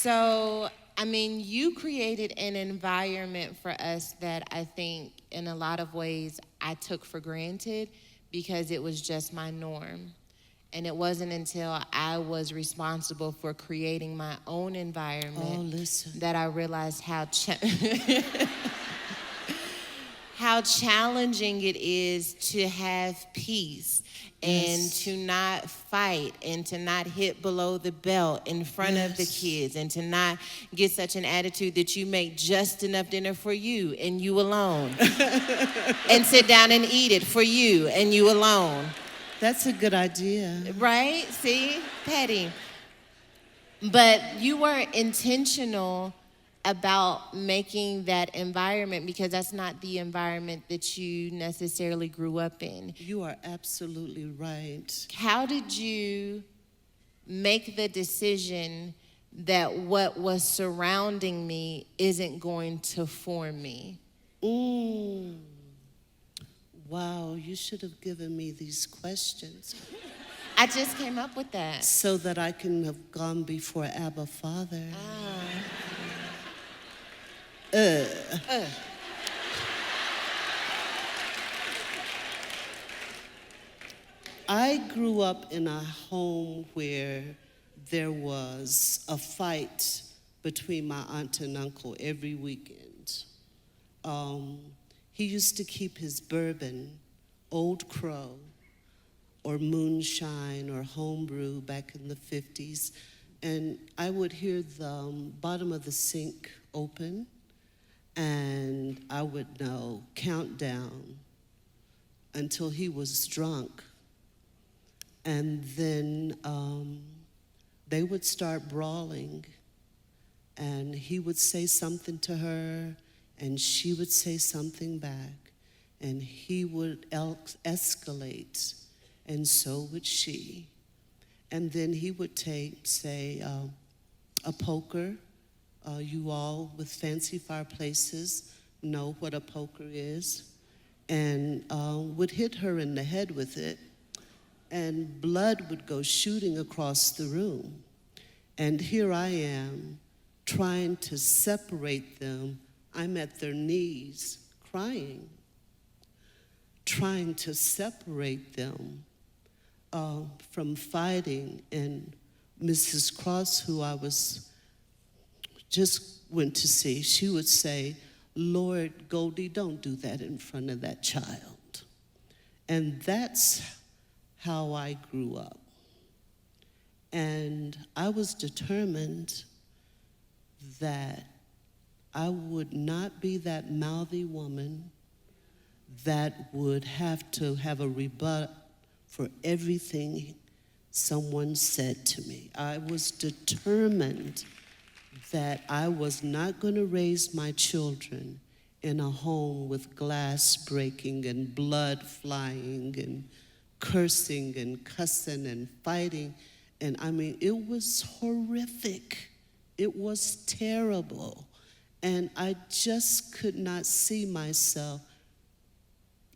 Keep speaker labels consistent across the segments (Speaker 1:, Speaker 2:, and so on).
Speaker 1: So, I mean, you created an environment for us that I think in a lot of ways I took for granted because it was just my norm. And it wasn't until I was responsible for creating my own environment that I realized how challenging it is to have peace and to not fight and to not hit below the belt in front of the kids and to not get such an attitude that you make just enough dinner for you and you alone and sit down and eat it for you and you alone.
Speaker 2: That's a good idea.
Speaker 1: Right? See? Petty. But you were intentional about making that environment because that's not the environment that you necessarily grew up in.
Speaker 2: You are absolutely right.
Speaker 1: How did you make the decision that what was surrounding me isn't going to form me?
Speaker 2: Wow, you should have given me these questions.
Speaker 1: I just came up with that.
Speaker 2: So that I can have gone before Abba Father. I grew up in a home where there was a fight between my aunt and uncle every weekend. He used to keep his bourbon, Old Crow, or moonshine, or homebrew back in the 50s, and I would hear the bottom of the sink open, and I would know count down until he was drunk. And then they would start brawling, and he would say something to her, and she would say something back, and he would escalate, and so would she. And then he would take, say, a poker. You all with fancy fireplaces know what a poker is, and would hit her in the head with it, and blood would go shooting across the room. And here I am trying to separate them. I'm at their knees crying, trying to separate them from fighting. And Mrs. Cross, who I just went to see, she would say, Lord, Goldie, don't do that in front of that child. And that's how I grew up. And I was determined that I would not be that mouthy woman that would have to have a rebut for everything someone said to me. I was determined that I was not going to raise my children in a home with glass breaking and blood flying and cursing and cussing and fighting. And I mean, it was horrific. It was terrible. And I just could not see myself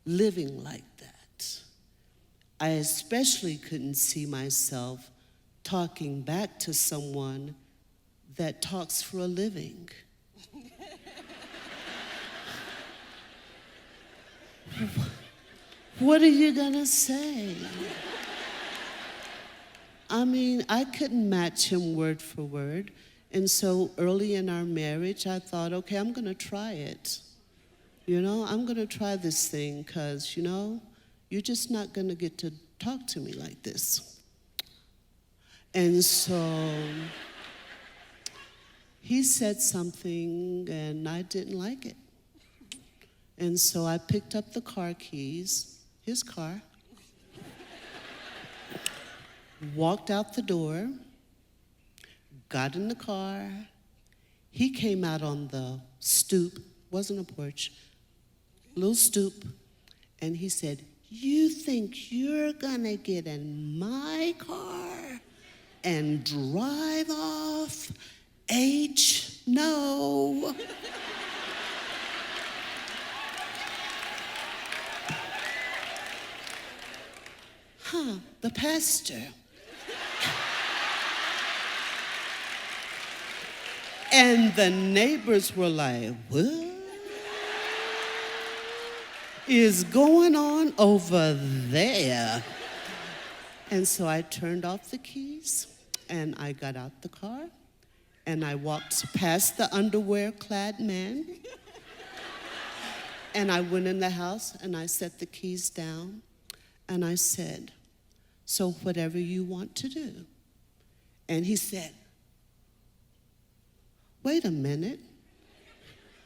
Speaker 2: living like that. I especially couldn't see myself talking back to someone that talks for a living. What are you gonna say? I mean, I couldn't match him word for word. And so early in our marriage, I thought, okay, I'm gonna try it. You know, I'm gonna try this thing because, you know, you're just not gonna get to talk to me like this. And so he said something and I didn't like it. And so I picked up the car keys, his car, walked out the door, got in the car. He came out on the stoop, wasn't a porch, little stoop, and he said, "You think you're gonna get in my car and drive off? H, no." The pastor. And the neighbors were like, what is going on over there? And so I turned off the keys and I got out the car and I walked past the underwear-clad man and I went in the house and I set the keys down and I said, so whatever you want to do. And he said, wait a minute.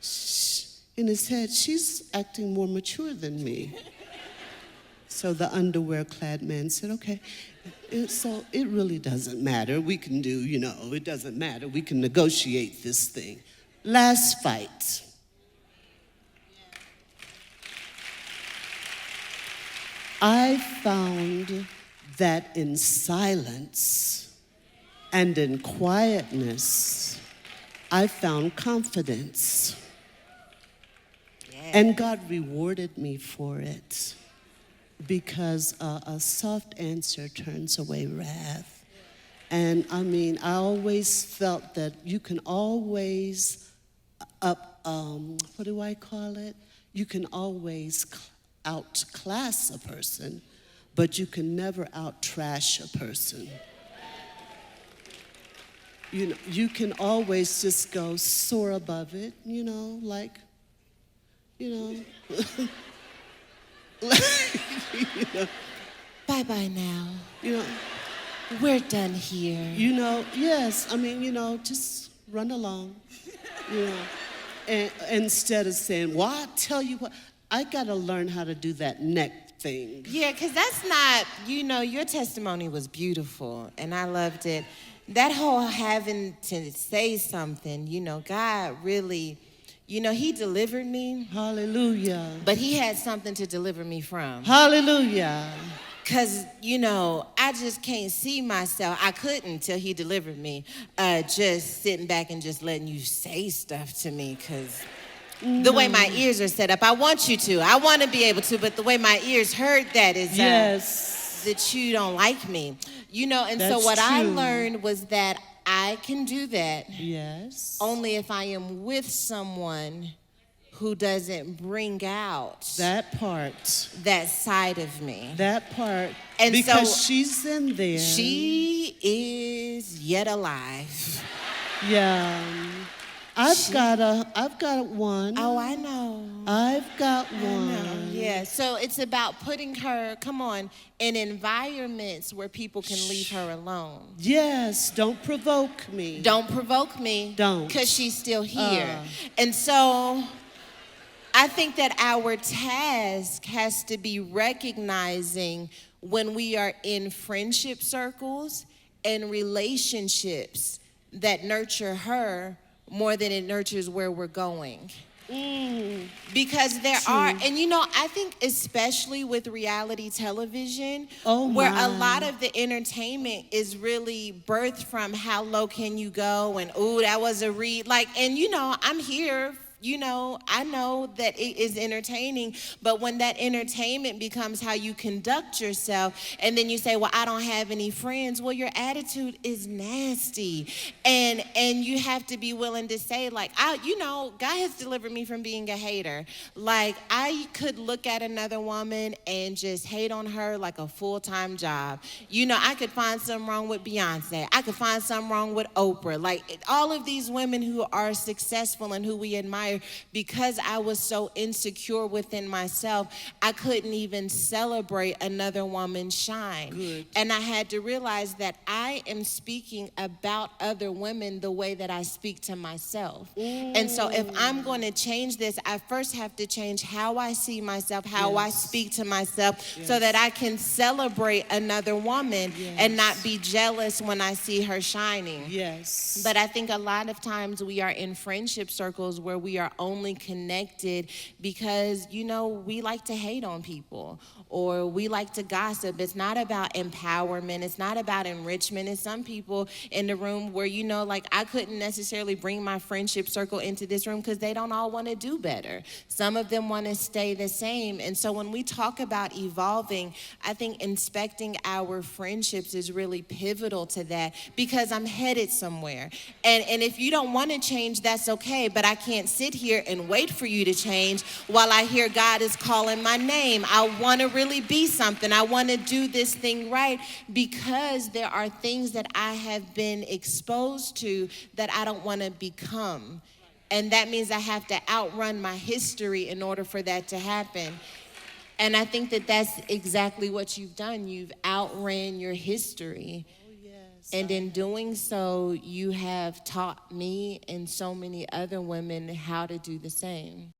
Speaker 2: Shh. In his head, she's acting more mature than me. So the underwear-clad man said, okay, so it really doesn't matter. We can do, it doesn't matter. We can negotiate this thing. Last fight. I found that in silence and in quietness, I found confidence. And God rewarded me for it because a soft answer turns away wrath. And I always felt that you can always what do I call it? You can always outclass a person, but you can never out-trash a person. You can always just go soar above it,
Speaker 1: Bye-bye now. We're done here.
Speaker 2: Yes, just run along, And instead of saying, well, I tell you what, I got to learn how to do that neck thing.
Speaker 1: Yeah, because that's not, your testimony was beautiful, and I loved it. That whole having to say something, God really, he delivered me.
Speaker 2: Hallelujah.
Speaker 1: But he had something to deliver me from.
Speaker 2: Hallelujah.
Speaker 1: Because, I just can't see myself. I couldn't till he delivered me. Just sitting back and just letting you say stuff to me because the way my ears are set up, I want you to. I want to be able to, but the way my ears heard that is that you don't like me. And
Speaker 2: That's
Speaker 1: so what
Speaker 2: true.
Speaker 1: I learned was that I can do that.
Speaker 2: Yes.
Speaker 1: Only if I am with someone who doesn't bring out
Speaker 2: that part.
Speaker 1: That side of me.
Speaker 2: That part.
Speaker 1: And
Speaker 2: because
Speaker 1: so
Speaker 2: she's in there.
Speaker 1: She is yet alive.
Speaker 2: Yeah. I've got one.
Speaker 1: Oh, I know.
Speaker 2: I've got one.
Speaker 1: I know. Yeah. So it's about putting her, in environments where people can leave her alone.
Speaker 2: Yes. Don't provoke me.
Speaker 1: Don't provoke me.
Speaker 2: Don't.
Speaker 1: Because she's still here. And so I think that our task has to be recognizing when we are in friendship circles and relationships that nurture her more than it nurtures where we're going. Because there are, and I think especially with reality television, where a lot of the entertainment is really birthed from how low can you go and, ooh, that was a read. I'm here. I know that it is entertaining, but when that entertainment becomes how you conduct yourself, and then you say, well, I don't have any friends, well, your attitude is nasty. And you have to be willing to say, God has delivered me from being a hater. I could look at another woman and just hate on her like a full-time job. I could find something wrong with Beyonce. I could find something wrong with Oprah. All of these women who are successful and who we admire, because I was so insecure within myself, I couldn't even celebrate another woman's shine.
Speaker 2: Good.
Speaker 1: And I had to realize that I am speaking about other women the way that I speak to myself. And so if I'm going to change this, I first have to change how I see myself, how I speak to myself, so that I can celebrate another woman and not be jealous when I see her shining.
Speaker 2: Yes.
Speaker 1: But I think a lot of times we are in friendship circles where we are only connected because, we like to hate on people, or we like to gossip. It's not about empowerment. It's not about enrichment. It's some people in the room where, you know, like I couldn't necessarily bring my friendship circle into this room because they don't all want to do better. Some of them want to stay the same. And so when we talk about evolving, I think inspecting our friendships is really pivotal to that, because I'm headed somewhere. And if you don't want to change, that's okay, but I can't sit here and wait for you to change while I hear God is calling my name. I want to really be something. I want to do this thing right, because there are things that I have been exposed to that I don't want to become. And that means I have to outrun my history in order for that to happen. And I think that that's exactly what you've done. You've outran your history.
Speaker 2: Oh, yes.
Speaker 1: And in doing so, you have taught me and so many other women how to do the same.